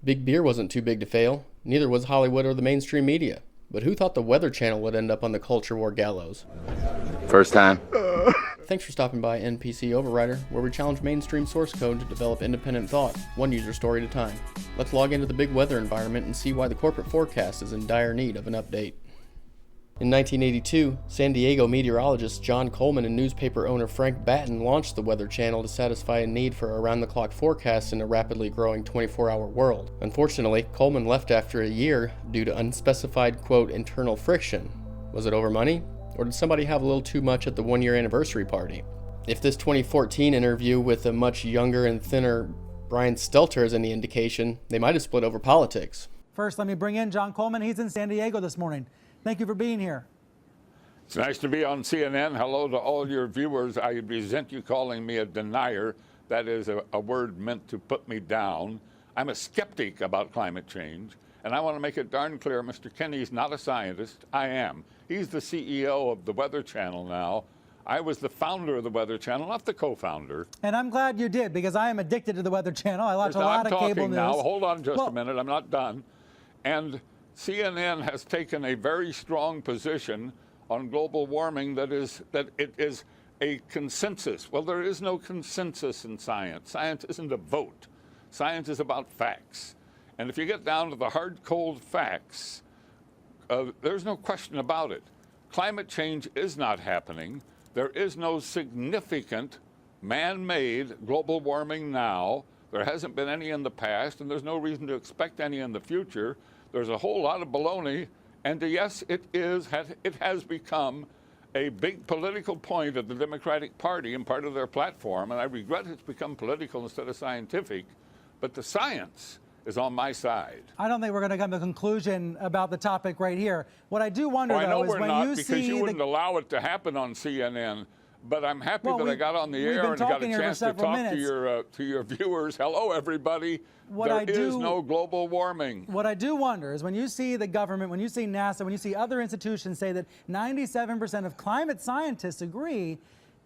Big beer wasn't too big to fail, neither was Hollywood or the mainstream media. But who thought the Weather Channel would end up on the culture war gallows? First time. Thanks for stopping by NPC Overrider, where we challenge mainstream source code to develop independent thought, one user story at a time. Let's log into the big weather environment and see why the corporate forecast is in dire need of an update. In 1982, San Diego meteorologist John Coleman and newspaper owner Frank Batten launched the Weather Channel to satisfy a need for around-the-clock forecasts in a rapidly growing 24-hour world. Unfortunately, Coleman left after a year due to unspecified, quote, internal friction. Was it over money? Or did somebody have a little too much at the one-year anniversary party? If this 2014 interview with a much younger and thinner Brian Stelter is any indication, they might have split over politics. First, let me bring in John Coleman. He's in San Diego this morning. Thank you for being here. It's nice to be on CNN. Hello to all your viewers. I resent you calling me a denier. That is a word meant to put me down. I'm a skeptic about climate change, and I want to make it darn clear, Mr. Kenny's not a scientist. I am. He's the CEO of the Weather Channel now. I was the founder of the Weather Channel, not the co-founder. And I'm glad you did, because I am addicted to the Weather Channel. I watch a lot of cable news. Now, hold on just a minute. I'm not done. And CNN has taken a very strong position on global warming that it is a consensus. Well, there is no consensus in science. Science isn't a vote. Science is about facts. And if you get down to the hard, cold facts, there's no question about it. Climate change is not happening. There is no significant man-made global warming now. There hasn't been any in the past, and there's no reason to expect any in the future. There's a whole lot of baloney, and yes, it has become a big political point of the Democratic Party and part of their platform, and I regret it's become political instead of scientific, but the science is on my side. I don't think we're going to come to a conclusion about the topic right here. What I do wonder, though, is when you see... because you wouldn't allow it to happen on CNN. But I'm happy that I got on the air and got a chance to talk to your viewers. Hello, everybody. There is no global warming. What I do wonder is when you see the government, when you see NASA, when you see other institutions say that 97% of climate scientists agree,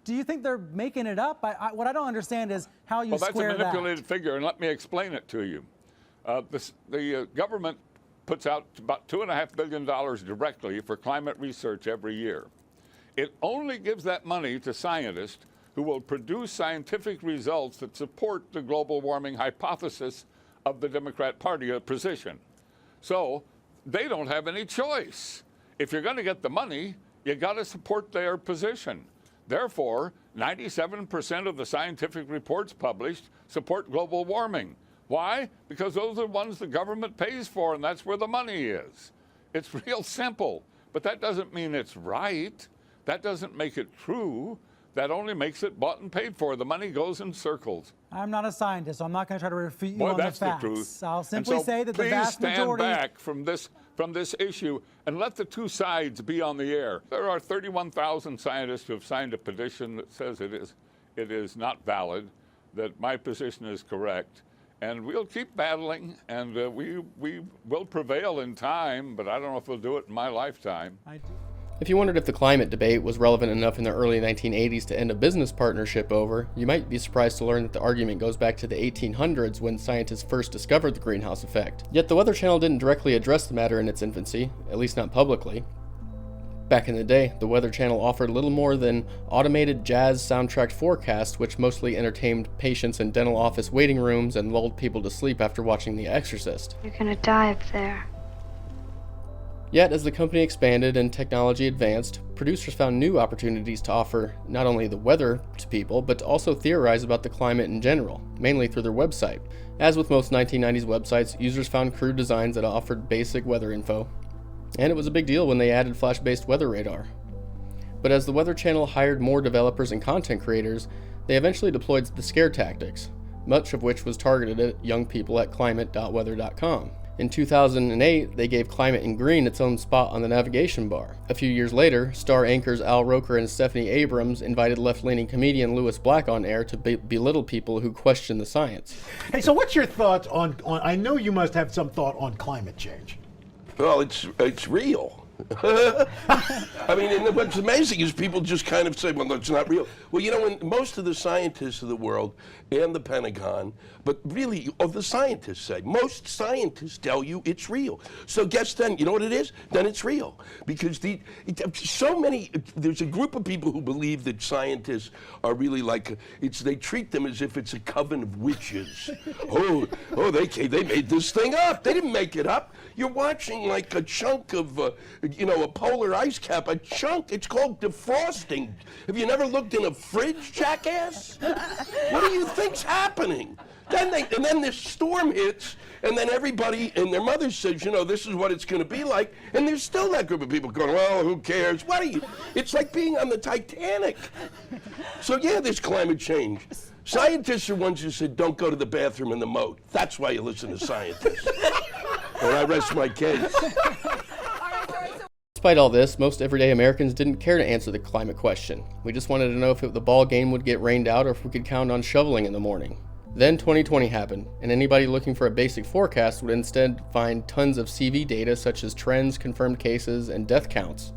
do you think they're making it up? What I don't understand is how you square that. Well, that's a manipulated figure, and let me explain it to you. The government puts out about $2.5 billion directly for climate research every year. It only gives that money to scientists who will produce scientific results that support the global warming hypothesis of the Democrat Party position. So they don't have any choice. If you're going to get the money, you got to support their position. Therefore, 97% of the scientific reports published support global warming. Why? Because those are the ones the government pays for, and that's where the money is. It's real simple, but that doesn't mean it's right. That doesn't make it true. That only makes it bought and paid for. The money goes in circles. I'm not a scientist, so I'm not going to try to refute you on the facts. That's the truth. I'll simply say that the vast majority... Please stand back from this issue and let the two sides be on the air. There are 31,000 scientists who have signed a petition that says it is not valid, that my position is correct. And we'll keep battling, and we will prevail in time, but I don't know if we'll do it in my lifetime. If you wondered if the climate debate was relevant enough in the early 1980s to end a business partnership over, you might be surprised to learn that the argument goes back to the 1800s when scientists first discovered the greenhouse effect. Yet the Weather Channel didn't directly address the matter in its infancy, at least not publicly. Back in the day, the Weather Channel offered little more than automated jazz soundtrack forecasts, which mostly entertained patients in dental office waiting rooms and lulled people to sleep after watching The Exorcist. You're gonna die up there. Yet, as the company expanded and technology advanced, producers found new opportunities to offer not only the weather to people, but to also theorize about the climate in general, mainly through their website. As with most 1990s websites, users found crude designs that offered basic weather info. And it was a big deal when they added flash-based weather radar. But as the Weather Channel hired more developers and content creators, they eventually deployed the scare tactics, much of which was targeted at young people at climate.weather.com. In 2008, they gave Climate in Green its own spot on the navigation bar. A few years later, star anchors Al Roker and Stephanie Abrams invited left-leaning comedian Louis Black on air to belittle people who question the science. Hey, so what's your thoughts on I know you must have some thought on climate change. Well, it's real. I mean, and what's amazing is people just kind of say, well, no, it's not real. Well, you know, when most of the scientists of the world and the Pentagon, but really, the scientists say, most scientists tell you it's real. So guess then, you know what it is? Then it's real. Because there's a group of people who believe that scientists are really like, they treat them as if it's a coven of witches. They made this thing up. They didn't make it up. You're watching like a chunk of, a polar ice cap, a chunk. It's called defrosting. Have you never looked in a fridge, jackass? What do you think's happening? And then this storm hits, and then everybody and their mother says, this is what it's going to be like, and there's still that group of people going, well, who cares? It's like being on the Titanic. So yeah, there's climate change. Scientists are ones who said, don't go to the bathroom in the moat. That's why you listen to scientists. Or I rest my case. Despite all this, most everyday Americans didn't care to answer the climate question. We just wanted to know if the ball game would get rained out or if we could count on shoveling in the morning. Then 2020 happened, and anybody looking for a basic forecast would instead find tons of CV data such as trends, confirmed cases, and death counts.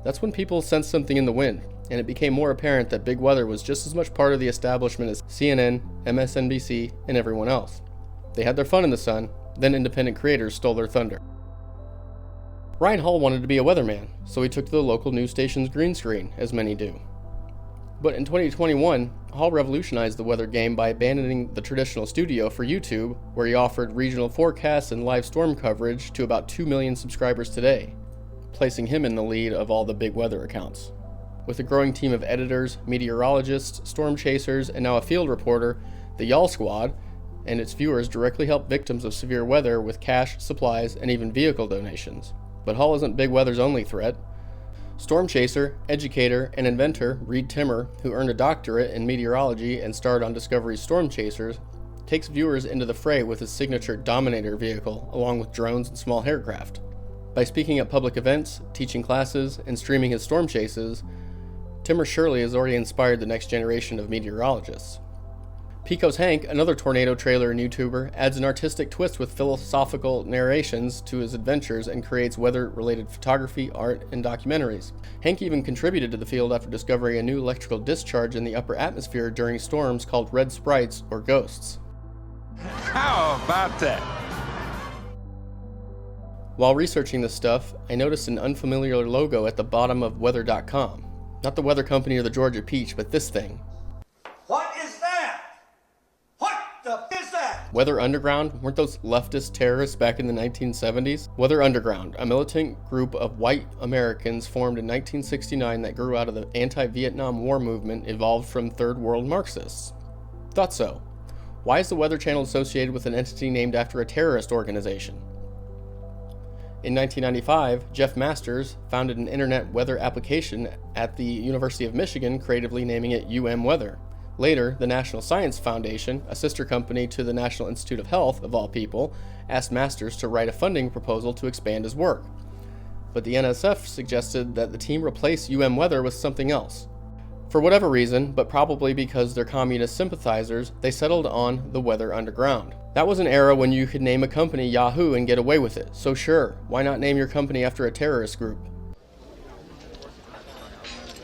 That's when people sensed something in the wind, and it became more apparent that big weather was just as much part of the establishment as CNN, MSNBC, and everyone else. They had their fun in the sun, then independent creators stole their thunder. Ryan Hall wanted to be a weatherman, so he took to the local news station's green screen, as many do. But in 2021, Hall revolutionized the weather game by abandoning the traditional studio for YouTube, where he offered regional forecasts and live storm coverage to about 2 million subscribers today, placing him in the lead of all the big weather accounts. With a growing team of editors, meteorologists, storm chasers, and now a field reporter, the Y'all Squad and its viewers directly help victims of severe weather with cash, supplies, and even vehicle donations. But Hall isn't big weather's only threat. Storm chaser, educator, and inventor Reed Timmer, who earned a doctorate in meteorology and starred on Discovery's Storm Chasers, takes viewers into the fray with his signature Dominator vehicle, along with drones and small aircraft. By speaking at public events, teaching classes, and streaming his storm chases, Timmer surely has already inspired the next generation of meteorologists. Pico's Hank, another tornado trailer and YouTuber, adds an artistic twist with philosophical narrations to his adventures and creates weather-related photography, art, and documentaries. Hank even contributed to the field after discovering a new electrical discharge in the upper atmosphere during storms called red sprites or ghosts. How about that? While researching this stuff, I noticed an unfamiliar logo at the bottom of weather.com. Not the weather company or the Georgia Peach, but this thing. What is that? What the f is that? Weather Underground? Weren't those leftist terrorists back in the 1970s? Weather Underground, a militant group of white Americans formed in 1969 that grew out of the anti-Vietnam War movement evolved from Third World Marxists. Thought so. Why is the Weather Channel associated with an entity named after a terrorist organization? In 1995, Jeff Masters founded an internet weather application at the University of Michigan, creatively naming it Weather. Later, the National Science Foundation, a sister company to the National Institute of Health, of all people, asked Masters to write a funding proposal to expand his work. But the NSF suggested that the team replace Weather with something else. For whatever reason, but probably because they're communist sympathizers, they settled on the Weather Underground. That was an era when you could name a company Yahoo and get away with it, so sure, why not name your company after a terrorist group?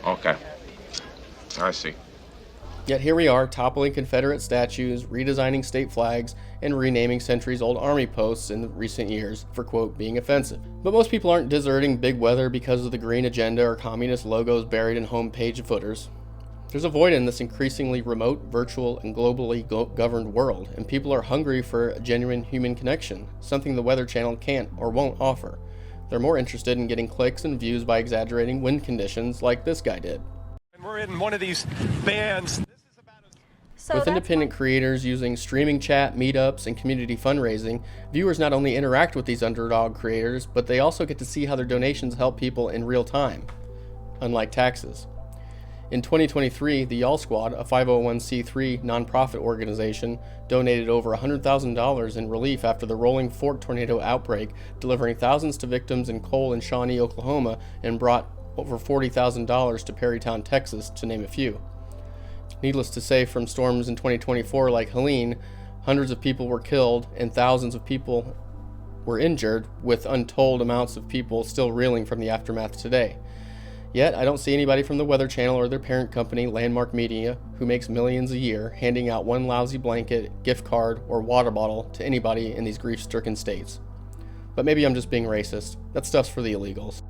Okay, I see. Yet here we are, toppling Confederate statues, redesigning state flags, and renaming centuries-old army posts in recent years for, quote, being offensive. But most people aren't deserting big weather because of the green agenda or communist logos buried in homepage footers. There's a void in this increasingly remote, virtual, and globally governed world, and people are hungry for a genuine human connection, something the Weather Channel can't or won't offer. They're more interested in getting clicks and views by exaggerating wind conditions like this guy did. And we're in one of these bands. With independent creators using streaming chat, meetups, and community fundraising, viewers not only interact with these underdog creators, but they also get to see how their donations help people in real time, unlike taxes. In 2023, the Y'all Squad, a 501c3 nonprofit organization, donated over $100,000 in relief after the Rolling Fork tornado outbreak, delivering thousands to victims in Cole and Shawnee, Oklahoma, and brought over $40,000 to Perrytown, Texas, to name a few. Needless to say, from storms in 2024 like Helene, hundreds of people were killed and thousands of people were injured, with untold amounts of people still reeling from the aftermath today. Yet, I don't see anybody from the Weather Channel or their parent company, Landmark Media, who makes millions a year, handing out one lousy blanket, gift card, or water bottle to anybody in these grief-stricken states. But maybe I'm just being racist. That stuff's for the illegals.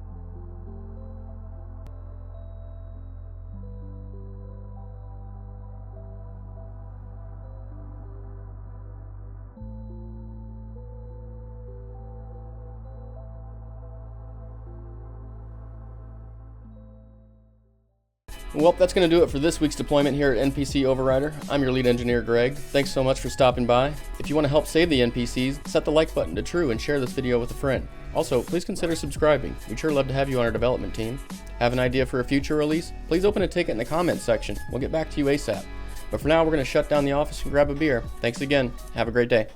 Well, that's going to do it for this week's deployment here at NPC Overrider. I'm your lead engineer, Greg. Thanks so much for stopping by. If you want to help save the NPCs, set the like button to true and share this video with a friend. Also, please consider subscribing. We'd sure love to have you on our development team. Have an idea for a future release? Please open a ticket in the comments section. We'll get back to you ASAP. But for now, we're going to shut down the office and grab a beer. Thanks again. Have a great day.